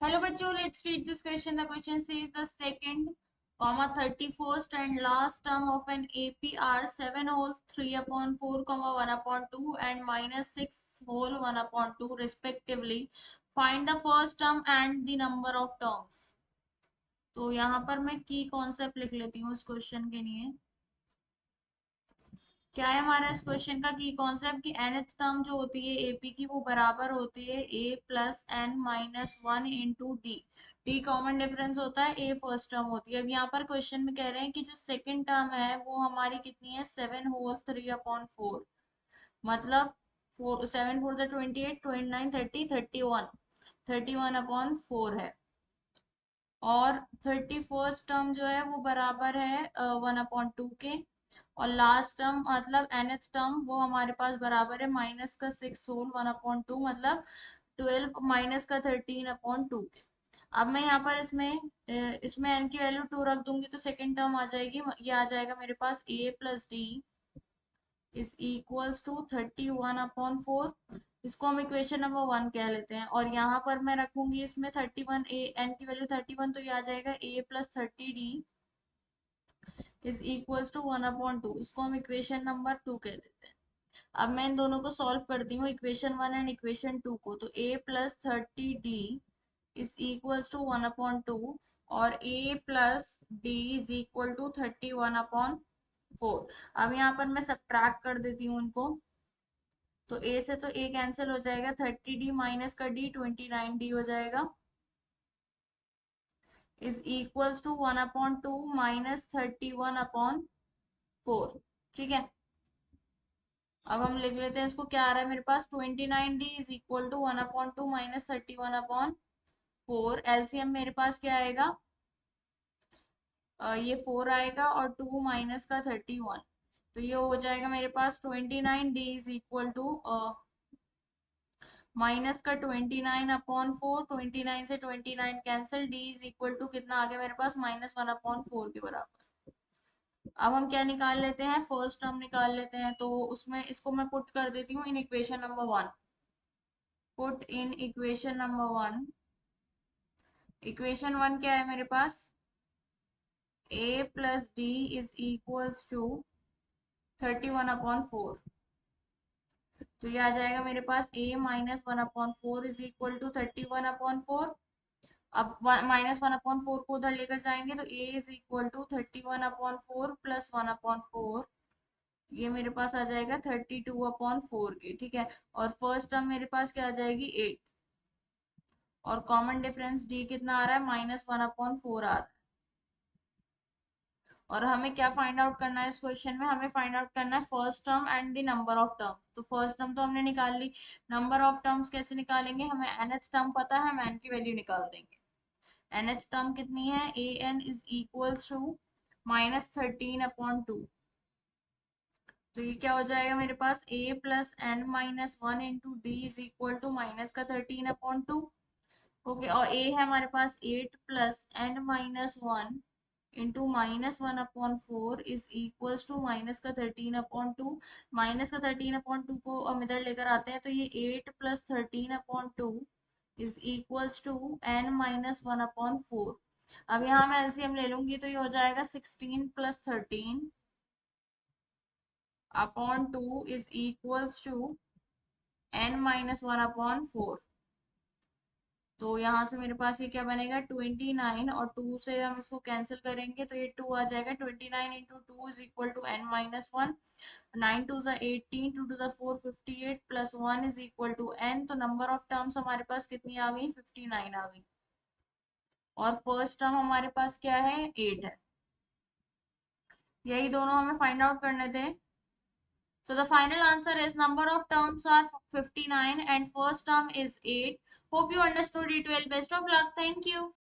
Hello बच्चों, let's read this question. The question says the second, comma 31st and last term of an AP are 7 whole 3 upon 4, comma 1 upon 2 and minus 6 whole 1 upon 2 respectively. Find the first term and the number of terms. तो यहाँ पर मैं की concept लिख लेती हूँ इस question के लिए. क्या है हमारा इस क्वेश्चन का की कॉन्सेप्ट कि nth टर्म जो होती है एपी की वो बराबर होती है a plus n minus one into d. D common difference होता है, a फर्स्ट टर्म होती है. अब यहाँ पर क्वेश्चन में कह रहे हैं कि जो सेकंड टर्म है वो हमारी कितनी है, 7 होल 3 अपॉन 4. मतलब 7 फोर द 28, 29, 30, 31, 31 अपॉन 4 है. और 31st टर्म जो है वो बराबर है 1 अपॉन 2 के. और लास्ट टर्म मतलब nth टर्म वो हमारे पास बराबर है माइनस का 6 होल 1 अपॉन 2, मतलब 12 माइनस का 13 अपॉन 2 के. अब मैं यहाँ पर इसमें n की वैल्यू 2 रख दूंगी तो सेकंड टर्म आ जाएगी, ये आ जाएगा मेरे पास a plus d is equals to 31 upon 4. इसको हम इक्वेशन नंबर 1 कह लेते हैं. और यहाँ पर मैं रखूंगी इसमें 31, a n की वैल्यू 31, तो ये आ जाएगा a plus 30d is equals to 1 upon 2. इसको हम इक्वेशन नंबर 2 कह देते हैं. अब मैं इन दोनों को सॉल्व करती हूँ, इक्वेशन 1 एंड इक्वेशन 2 को. तो a plus 30d is equals to 1 upon 2 और a plus d is equal to 31 upon 4. अब यहाँ पर मैं सब्ट्रैक्ट कर देती हूँ उनको. तो a से तो a कैंसिल हो जाएगा, 30d माइनस का d 29d हो जाएगा is equals to 1 upon 2 minus 31 upon 4. ठीक है. अब हम लिख लेते हैं इसको. क्या आ रहा है मेरे पास, 29d is equal to 1 upon 2 minus 31 upon 4. LCM मेरे पास क्या आएगा, ये 4 आएगा और 2 माइनस का 31. तो ये हो जाएगा मेरे पास 29d is equal to minus का 29 अपॉन 4. 29 से 29 cancel, d is equal to कितना आ गया मेरे पास, माइनस 1 अपॉन 4 के बराबर. अब हम क्या निकाल लेते हैं, फर्स्ट टर्म निकाल लेते हैं. तो उसमें इसको मैं पुट कर देती हूँ in equation number 1. Put in equation number 1. Equation 1 क्या है मेरे पास, a plus d is equals to 31 upon 4. तो ये आ जाएगा मेरे पास a minus 1 upon 4 is equal to 31 upon 4. अब माइनस 1 अपॉन 4 को उधर लेकर जाएंगे तो a is equal to 31 upon 4 plus 1 upon 4. ये मेरे पास आ जाएगा 32 अपॉन 4 के. ठीक है. और फर्स्ट टर्म मेरे पास क्या आ जाएगी, 8. और कॉमन डिफरेंस d कितना आ रहा है, माइनस 1 अपॉन 4 आ रहा है. और हमें क्या फाइंड आउट करना है इस क्वेश्चन में, हमें फाइंड आउट करना है first term and the number of term. तो फर्स्ट टर्म तो हमने निकाल ली. नंबर ऑफ टर्म्स कैसे निकालेंगे, हमें nth टर्म पता है, हम n की वैल्यू निकाल देंगे. nth टर्म कितनी है, a n is equals to minus 13 upon 2. तो ये क्या हो जाएगा मेरे पास, a plus n minus one into d is equal to minus का 13 अपॉन 2. ओके. और a है हमारे पास 8 plus n minus one into minus 1 upon 4 is equals to minus का 13 अपॉन 2. माइनस का 13 अपॉन 2 को हम इधर लेकर आते हैं तो ये 8 plus 13 upon 2 is equals to n minus 1 upon 4. अब यहाँ मैं एलसीएम ले लूंगी तो ये हो जाएगा 16 plus 13 upon 2 is equals to n minus 1 upon 4. तो यहाँ से मेरे पास ये क्या बनेगा, 29. और 2 से हम इसको कैंसिल करेंगे तो ये 2 आ जाएगा. 29 into two is equal to n minus one. 9 two ज़ा 18, 2 टू द 4 58 plus 1 is equal to n. तो नंबर ऑफ टर्म्स हमारे पास कितनी आ गई, 59 आ गई. और फर्स्ट टर्म हमारे पास क्या है, 8 है. यही दोनों हमें फाइंड आउट करने थे. So the final answer is number of terms are 59 and first term is 8. Hope you understood it well. Best of luck. Thank you.